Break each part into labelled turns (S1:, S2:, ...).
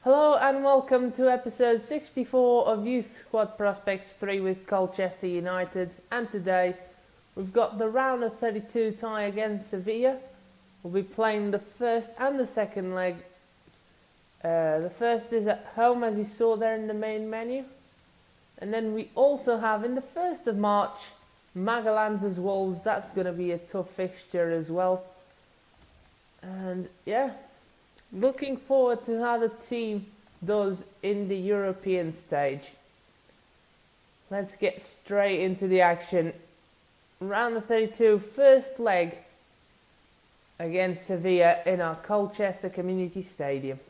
S1: Hello and welcome to episode 64 of Youth Squad Prospects 3 with Colchester United, and today we've got the round of 32 tie against Sevilla. We'll be playing the first and the second leg. The first is at home, as you saw there in the main menu, and then we also have in the 1st of March Magallanes Wolves. That's going to be a tough fixture as well, and yeah, looking forward to how the team does in the European stage. Let's get straight into the action. Round of 32, first leg against Sevilla in our Colchester Community Stadium.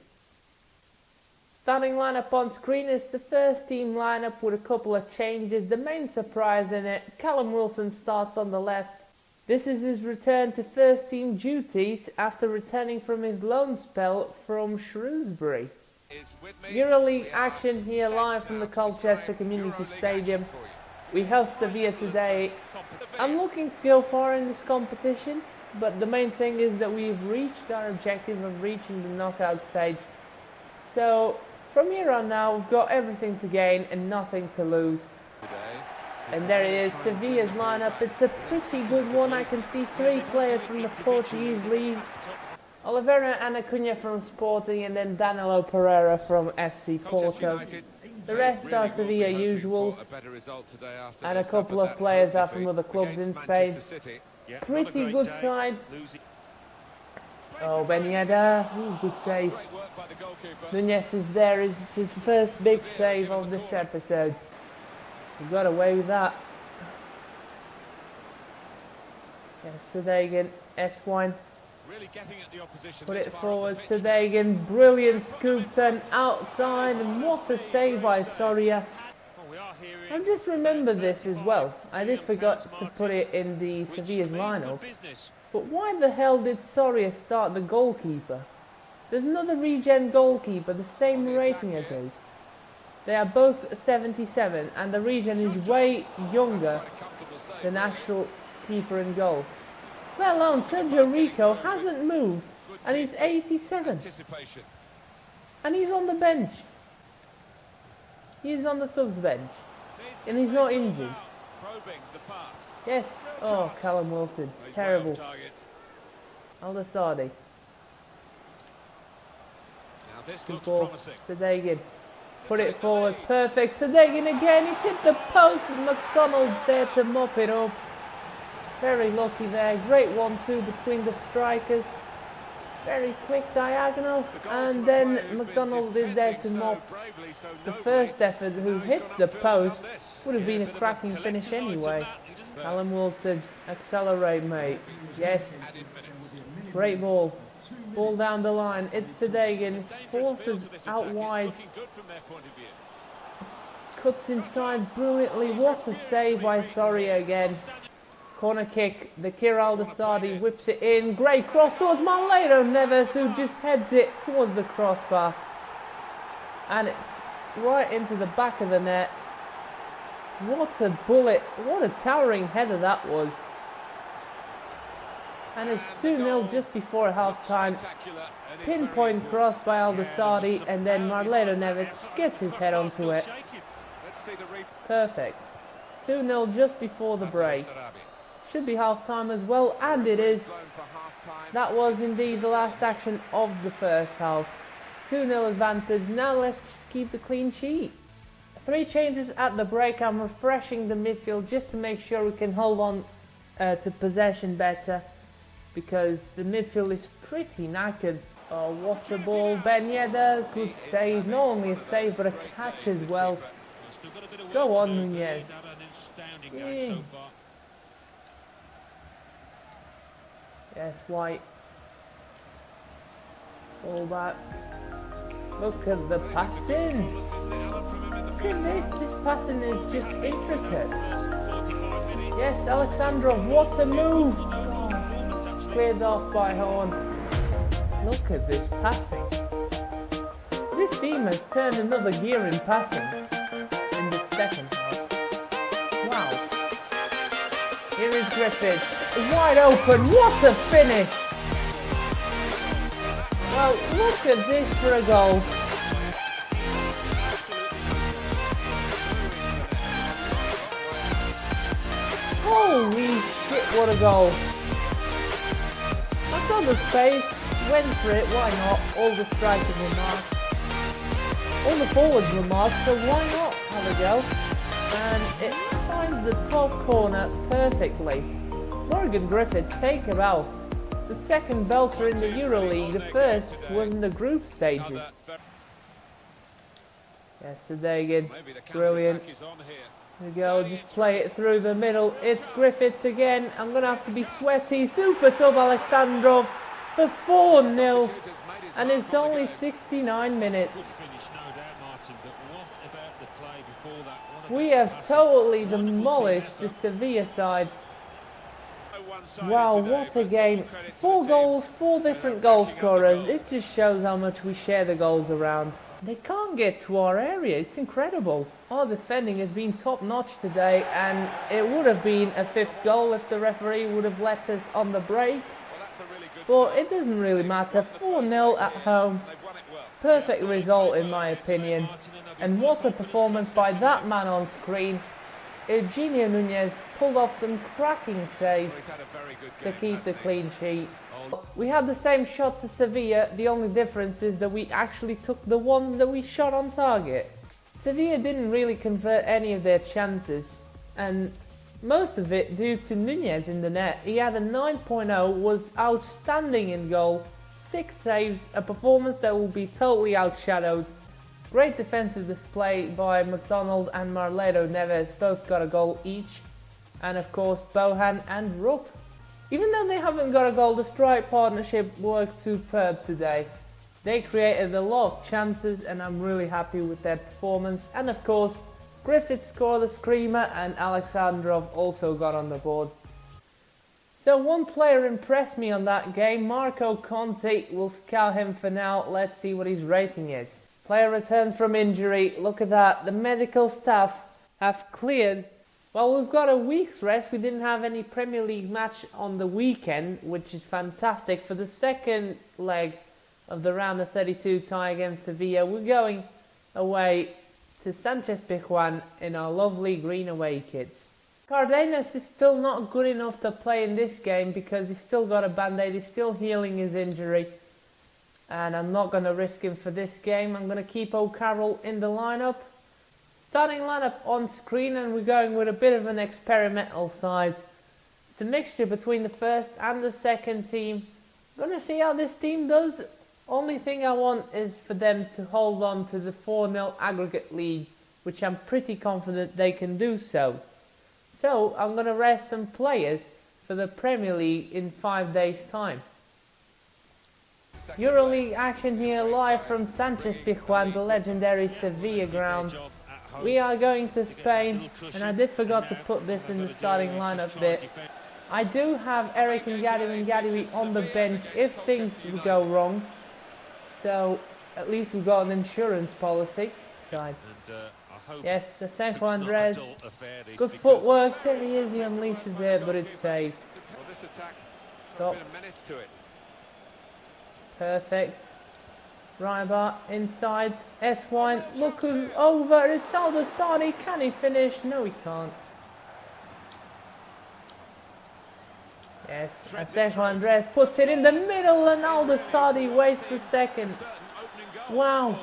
S1: Starting lineup on screen is the first team lineup with a couple of changes. The main surprise in it, Callum Wilson starts on the left. This is his return to first team duties after returning from his loan spell from Shrewsbury. EuroLeague action here live from the Colchester Community Stadium. We host Sevilla today. I'm looking to go far in this competition, but the main thing is that we've reached our objective of reaching the knockout stage. So from here on now, we've got everything to gain and nothing to lose. And there it is, Sevilla's lineup. It's a pretty good one. I can see 3 players from the Portuguese league. Oliveira and Acuna from Sporting, and then Danilo Pereira from FC Porto. The rest are Sevilla usuals, and a couple of players are from other clubs in Spain. Pretty good side. Oh, Ben Yedder, good save. Nunez is there, it's his first big save of this episode. He got away with that. Yes, Sadegan, Esquine. Put it forward, Sadegan, brilliant scoop turn outside, and what a save by Soria. I just remember this as well. I just forgot to put it in the Sevilla's lineup. But why the hell did Soria start the goalkeeper? There's another regen goalkeeper, the same rating as his. They are both 77, and the regen is way younger than actual keeper in goal. Let alone Sergio Rico hasn't moved, and he's 87. And he's on the bench. He's on the subs bench, and he's not injured. Yes, oh, Callum Wilson, terrible. Al-Dasadi. Good ball, Sadegan. Put it forward, perfect. Sadegan again, he's hit the post, but McDonald's there to mop it up. Very lucky there, great 1-2 between the strikers. Very quick diagonal, and then McDonald is there to mop. The first effort, who hits the post, would have been a cracking finish anyway. Callum Wilson, accelerate mate, yes. Great ball. Ball down the line, it's Sadegan, forces out wide, cuts inside brilliantly, what a save by Soria again. Corner kick, the Al-Dasadi whips it in, great cross towards Marleno Neves, who just heads it towards the crossbar. And it's right into the back of the net. What a bullet, what a towering header that was. And it's 2-0 just before half-time. Pinpoint cross by Al-Dasadi, and then Marleno Neves gets his head onto it. Perfect. 2-0 just before the break. Should be half-time as well, and it is. That was indeed the last action of the first half. 2-0 advantage. Now let's just keep the clean sheet. 3 changes at the break. I'm refreshing the midfield just to make sure we can hold on to possession better, because the midfield is pretty knackered. Oh, what a ball. Ben Yedder, good save. Not only a save, but a catch as well. Go on, Nunez. Yeah. Yes, White. All back. Look at the passing. Look at this. This passing is just intricate. Yes, Alexandrov, what a move. Cleared off by Horn. Look at this passing. This team has turned another gear in passing in the second half. Wow. Here is Griffith. Wide open. What a finish. Well, look at this for a goal. Holy shit, what a goal. I've got the space, went for it, why not? All the strikers were marked. All the forwards were marked, so why not have a go? And it finds the top corner perfectly. Morgan Griffiths take him out. The second belter in the EuroLeague, the first was in the group stages. Yes, so there again, brilliant. There we go, just play it through the middle. It's Griffiths again. I'm going to have to be sweaty. Super sub Alexandrov for 4-0. And it's only 69 minutes. We have totally demolished the Sevilla side. Wow, what a game. 4 goals, 4 different goal scorers. It just shows how much we share the goals around. They can't get to our area, it's incredible. Our defending has been top notch today, and it would have been a 5th goal if the referee would have let us on the break. But it doesn't really matter. 4-0 at home. Perfect result in my opinion. And what a performance by that man on screen. Eugenio Nunez pulled off some cracking saves to keep the clean sheet. We had the same shots as Sevilla, the only difference is that we actually took the ones that we shot on target. Sevilla didn't really convert any of their chances, and most of it due to Nunez in the net. He had a 9.0, was outstanding in goal, 6 saves, a performance that will be totally outshadowed. Great defensive display by McDonald and Marlado Neves, both got a goal each, and of course Bohan and Rupp. Even though they haven't got a goal, the strike partnership worked superb today. They created a lot of chances and I'm really happy with their performance. And of course, Griffith scored the screamer and Alexandrov also got on the board. So one player impressed me on that game, Marco Conte. We'll scout him for now, let's see what his rating is. Player returns from injury, look at that, the medical staff have cleared. Well, we've got a week's rest. We didn't have any Premier League match on the weekend, which is fantastic. For the second leg of the round of 32 tie against Sevilla, we're going away to Sanchez Pizjuan in our lovely green away kits. Cardenas is still not good enough to play in this game because he's still got a band-aid, he's still healing his injury. And I'm not going to risk him for this game. I'm going to keep O'Carroll in the lineup. Starting lineup on screen, and we're going with a bit of an experimental side. It's a mixture between the first and the second team. I'm going to see how this team does. Only thing I want is for them to hold on to the 4-0 aggregate lead, which I'm pretty confident they can do so. So I'm going to rest some players for the Premier League in 5 days' time. EuroLeague action here live from Sanchez Pizjuan, the legendary Sevilla ground. We are going to Spain, and I did forget to put this in the starting lineup bit. I do have Eric and Gaddafi on the bench if things go wrong. So at least we've got an insurance policy. Yes, Asenjo Andres. Good footwork. There he is. He unleashes it, but it's safe. Stop. Perfect. Rybar inside. S1. Look who's over. It's Al-Dassani. Can he finish? No, he can't. Yes. Asenjo Andres puts it in the middle and Al-Dassani wastes the second. Wow.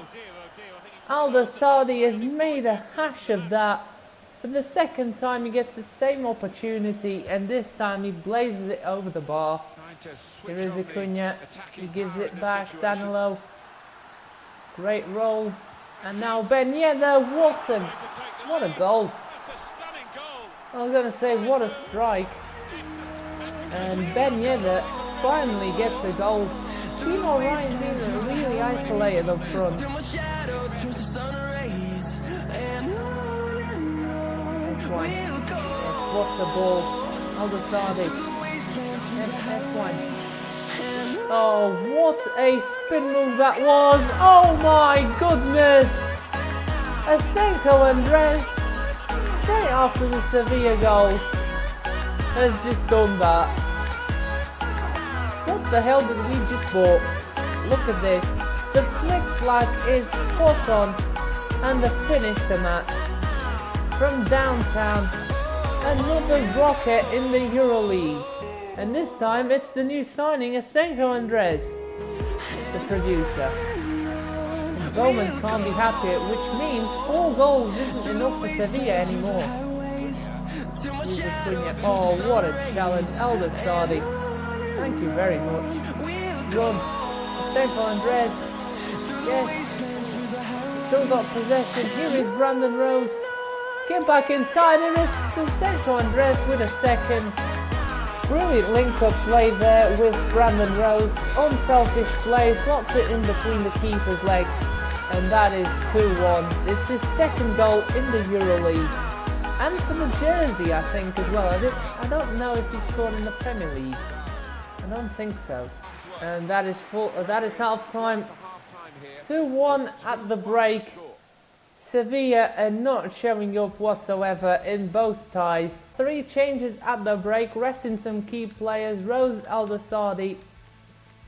S1: Al-Dassani has made a hash of that. For the second time he gets the same opportunity and this time he blazes it over the bar. Here is Acuna. He gives it back. Danilo. Great roll. And now Ben Yedder. What a goal. I was going to say what a strike. And Ben Yedder finally gets a goal. Timo Ryan's been really isolated up front. That's one. Yes, what's the ball? Al-Dassani. F1. Oh, what a spin move that was! Oh my goodness! Asenjo Andres, straight after the Sevilla goal, has just done that. What the hell did we just bought? Look at this. The flick flag is spot on and the finish the match. From downtown, Another rocket in the EuroLeague. And this time it's the new signing, Asenko Andres, the producer. And Bowman can't be happier, which means 4 goals isn't enough for Sevilla anymore. Oh, what a challenge, Alder Sardi. Thank you very much. Run. Asenko Andres. Yes. Still got possession. Here is Brandon Rose. Get back inside. Here is Asenko Andres with a second. Brilliant link-up play there with Brandon Rose. Unselfish play, slots it in between the keeper's legs. And that is 2-1. It's his second goal in the EuroLeague. And for the jersey, I think, as well. I don't know if he scored in the Premier League. I don't think so. And that is half-time. 2-1 at the break. Sevilla are not showing up whatsoever in both ties. 3 changes at the break, resting some key players, Rose Aldasardi,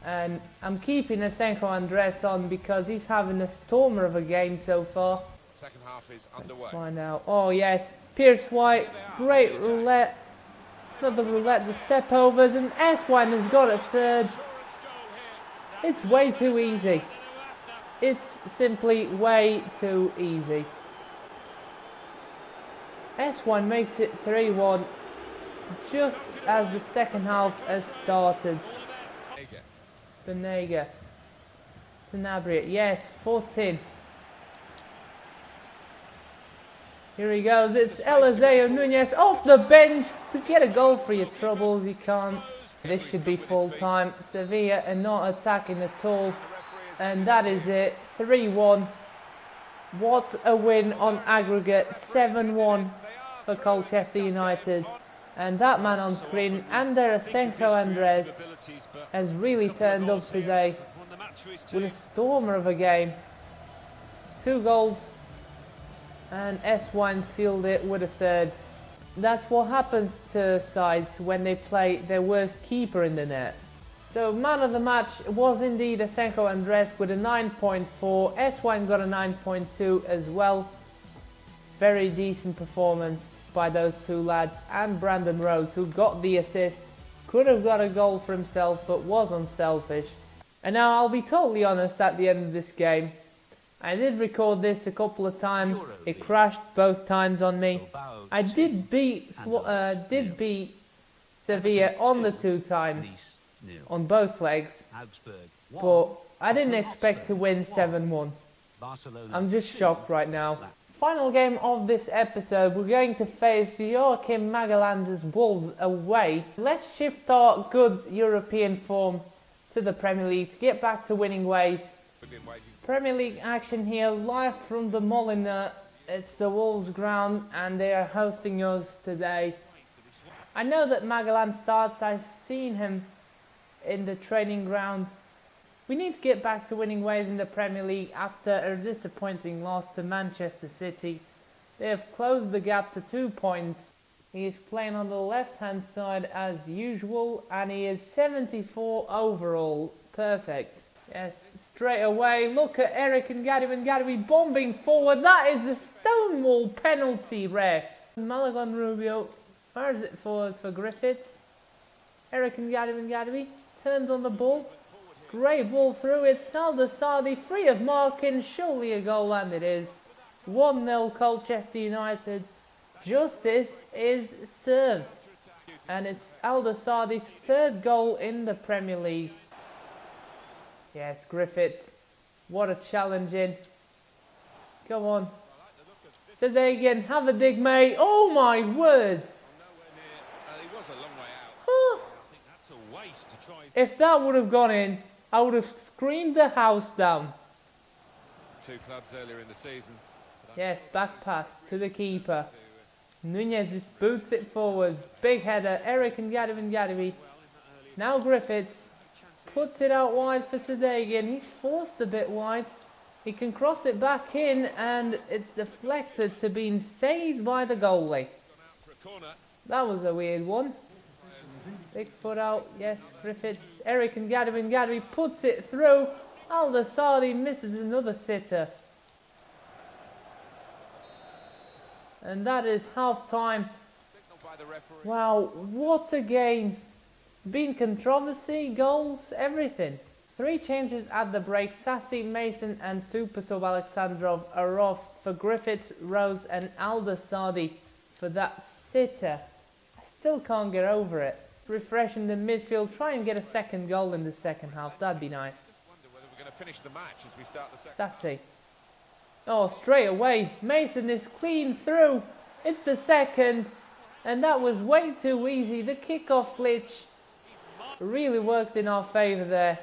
S1: and I'm keeping Asenko Andres on because he's having a stormer of a game so far.
S2: Second half is underway.
S1: Let's find out. Oh yes, Pierce White, great roulette. Another roulette, the step overs, and S1 has got a third. It's way too easy. It's simply way too easy. S1 makes it 3-1 just as the second half has started. Benega. Sanabria. Yes, 14. Here he goes. It's Eliseo Nunez off the bench to get a goal for your troubles. He can't. This should be full time. Sevilla are not attacking at all. And that is it. 3-1. What a win on aggregate. 7-1 for Colchester United. And that man on screen, Ander Asenko Andres, has really turned up today with a stormer of a game. 2 goals. And S1 sealed it with a third. That's what happens to sides when they play their worst keeper in the net. So man of the match was indeed Asenko Andres with a 9.4. S1 got a 9.2 as well. Very decent performance by those 2 lads, and Brandon Rose, who got the assist. Could have got a goal for himself, but was unselfish. And now I'll be totally honest at the end of this game. I did record this a couple of times. It crashed both times on me. I did beat Sevilla on the 2 times. On both legs, but I didn't expect to win 7-1. I'm just shocked right now. Final game of this episode, we're going to face Joachim Magalhaes' Wolves away. Let's shift our good European form to the Premier League to get back to winning ways. Premier League action here, live from the Molyneux. It's the Wolves ground and they are hosting us today. I know that Magalhaes starts, I've seen him in the training ground. We need to get back to winning ways in the Premier League after a disappointing loss to Manchester City. They have closed the gap to 2 points. He is playing on the left hand side as usual and he is 74 overall. Perfect. Yes, straight away look at Eric and Gadivi bombing forward. That is a stonewall penalty, ref. Malagon Rubio fires it forward for Griffiths. Eric and Gadivi turns on the ball. Great ball through. It's Aldasardi free of marking. Surely a goal, and it is. 1-0 Colchester United. Justice is served. And it's Aldasardi's 3rd goal in the Premier League. Yes, Griffiths. What a challenge in. Go on. Sadagian, have a dig, mate. Oh my word. If that would have gone in, I would have screamed the house down.
S2: 2 clubs earlier in the season.
S1: Yes, back pass to the keeper. Nunez just boots it forward. Big header. Eric and Gadivi. Now Griffiths puts it out wide for Sadagian. He's forced a bit wide. He can cross it back in and it's deflected to being saved by the goalie. That was a weird one. Big foot out, yes, Griffiths. Eric and Gadivi puts it through. Aldasardi misses another sitter. And that is half time.
S2: by the referee.
S1: Wow, what a game. Been controversy, goals, everything. 3 changes at the break. Sassy, Mason and Super Sub Alexandrov are off for Griffiths, Rose and Al-Dasadi for that sitter. I still can't get over it. Refreshing the midfield, try and get a second goal in the second half, that'd be nice.
S2: Just wonder whether we're going to finish the match as we start the second.
S1: Sassy. Oh, straight away, Mason is clean through. It's a second, and that was way too easy. The kickoff glitch really worked in our favour there.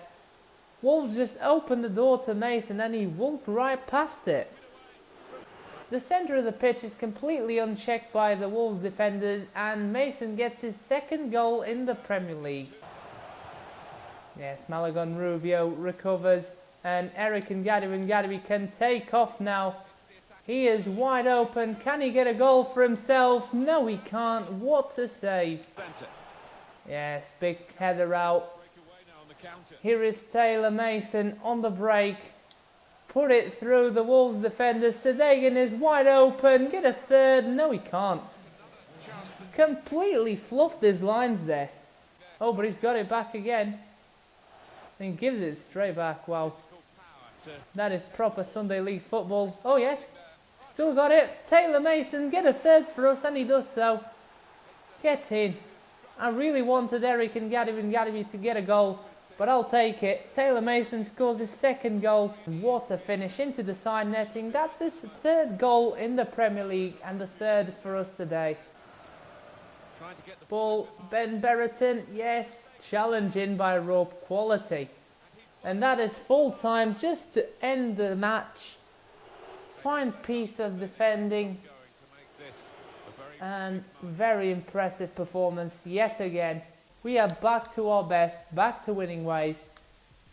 S1: Wolves just opened the door to Mason and he walked right past it. The centre of the pitch is completely unchecked by the Wolves defenders and Mason gets his second goal in the Premier League. Yes, Malagon Rubio recovers and Eric Ngadibi can take off now. He is wide open. Can he get a goal for himself? No, he can't. What a save. Yes, big header out. Here is Taylor Mason on the break. Put it through the Wolves defender. Sadegan is wide open. Get a third. No, he can't. Completely fluffed his lines there. Oh, but he's got it back again. And gives it straight back. Wow. That is proper Sunday League football. Oh, yes. Still got it. Taylor Mason, get a third for us, and he does so. Get in. I really wanted Eric Ngadibi to get a goal, but I'll take it. Taylor Mason scores his second goal. What a finish into the side netting. That's his third goal in the Premier League, and the third for us today. Ball, Ben Berreton, yes, challenge in by Rope, quality. And that is full time just to end the match. Fine piece of defending. And very impressive performance yet again. We are back to our best, back to winning ways.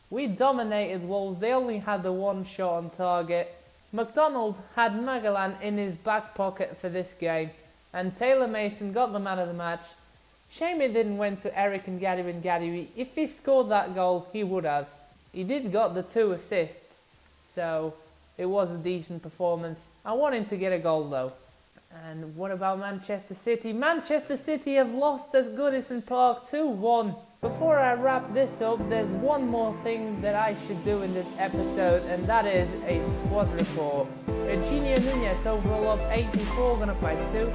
S1: We dominated Wolves, they only had the one shot on target. McDonald had Magellan in his back pocket for this game. And Taylor Mason got the man of the match. Shame it didn't went to Eric Ngadibi. If he scored that goal, he would have. He did got the 2 assists, so it was a decent performance. I want him to get a goal though. And what about Manchester City? Manchester City have lost at Goodison Park 2-1. Before I wrap this up, there's one more thing that I should do in this episode, and that is a squad report. Eugenio Nunez, overall of 84, gonna play 2.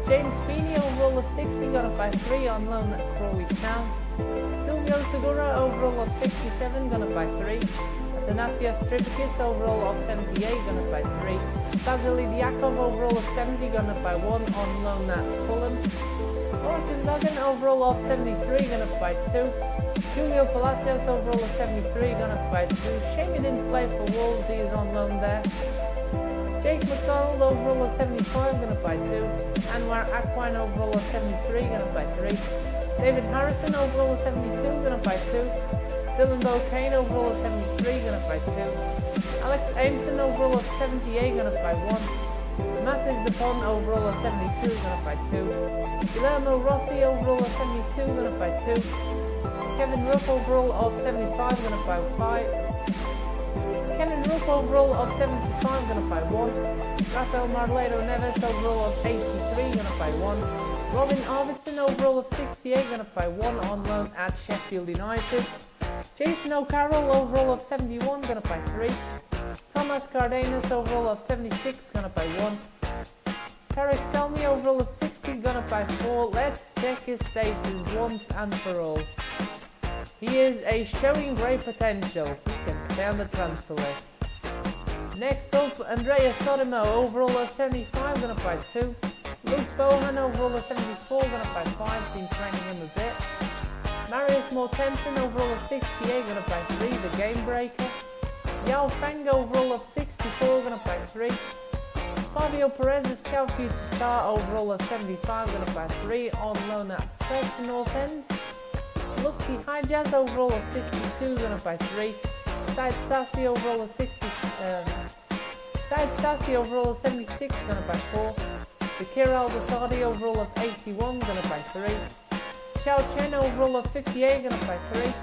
S1: James Feeney, overall of 60, gonna play 3 on loan at Crawley Town. Silvio Segura, overall of 67, gonna play 3. Athanasios Tripakis, overall of 78, gonna play 3. Vasily Diakov, overall of 70, gonna play 1 on loan at Fulham. Orson Duggan, overall of 73, gonna play 2. Julio Palacios, overall of 73, gonna play 2. Shame he didn't play for Wolves, he is on loan there. Jake McDonald, overall of 75, gonna play 2. Anwar Aquine, overall of 73, gonna play 3. David Harrison, overall of 72, gonna play 2. Dylan Bocane, overall of 73, gonna play 2. Alex Ameson, overall of 78, gonna play 1. Mathis Dupont, overall of 72, gonna play 2. Guillermo Rossi, overall of 72, gonna play 2. Kevin Ruff, overall of 75, gonna play 5. Kevin Ruff, overall of 75, gonna play 1. Rafael Marlado Neves, overall of 83, gonna play 1. Robin Arvidsson, overall of 68, gonna play 1 on loan at Sheffield United. Jason O'Carroll, overall of 71, gonna play 3. Thomas Cardenas, overall of 76, gonna play 1. Tarek Selmy, overall of 60, gonna play 4. Let's check his status once and for all. He is showing great potential. He can stay on the transfer list. Next up, Andrea Sodimo, overall of 75, gonna play 2. Luke Bohan, overall of 74, gonna play 5, been training him a bit. Marius Mortensen, overall of 68, gonna play 3, the game breaker. Yao Feng, overall of 64, gonna play 3. Fabio Perez, the scout future star, overall of 75, gonna play 3, on loan at Preston North End. Lufty Hijaz, overall of 62, gonna play 3. Said Sassi, overall of 76, gonna play 4. Zakir Al-Dasadi, overall of 81, gonna play 3. Xiao Chen, overall of 58, gonna play 3.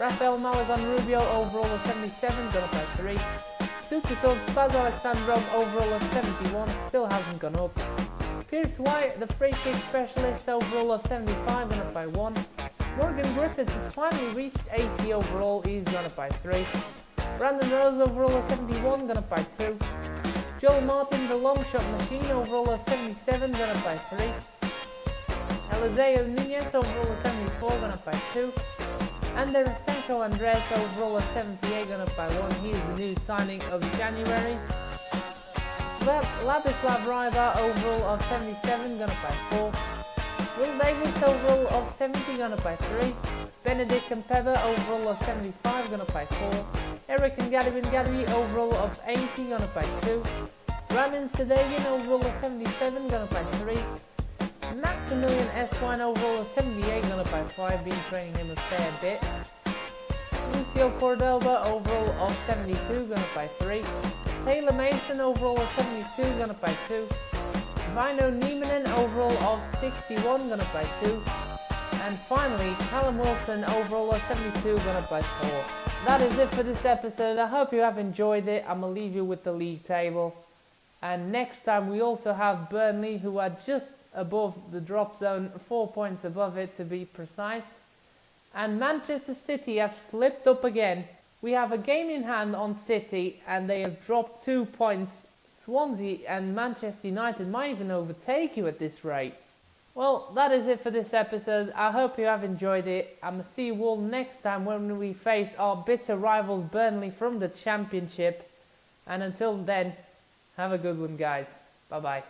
S1: Rafael Malagon Rubio, overall of 77, gonna play 3. Super Sub Spaz Alexandrov, overall of 71, still hasn't gone up. Pierce White, the free kick specialist, overall of 75, gone up by 1. Morgan Griffiths has finally reached 80 overall, he's gone up by 3. Brandon Rose, overall of 71, gone up by 2. Joel Martin, the long shot machine, overall of 77, gone up by 3. Eliseo Nunez, overall of 74, gone up by 2. And Derisenko Andres, overall of 78, gone up by 1. He is the new signing of January. Ladislav Ryba, overall of 77, gone up by 4. Will Davis, overall of 70, gone up by 3. Benedict Kempeba, overall of 75, gone up by 4. Eric Ngadabi, overall of 80, gone up by 2. Brandon Sedagian, overall of 77, gone up by 3. Maximilian Esquine, overall of 78, gone up by 5, been training him a fair bit. Lucio Cordoba, overall of 72, gone up by 3. Taylor Mason, overall of 72, gone up by 2. Vino Niemanen, overall of 61, gone up by 2. And finally, Callum Wilson, overall of 72, gone up by 4. That is it for this episode. I hope you have enjoyed it. I'm going to leave you with the league table. And next time we also have Burnley, who are just above the drop zone, 4 points above it to be precise. And Manchester City have slipped up again. We have a game in hand on City and they have dropped 2 points. Swansea and Manchester United might even overtake you at this rate. Well, that is it for this episode. I hope you have enjoyed it. I'm going to see you all next time when we face our bitter rivals Burnley from the Championship. And until then, have a good one, guys. Bye-bye.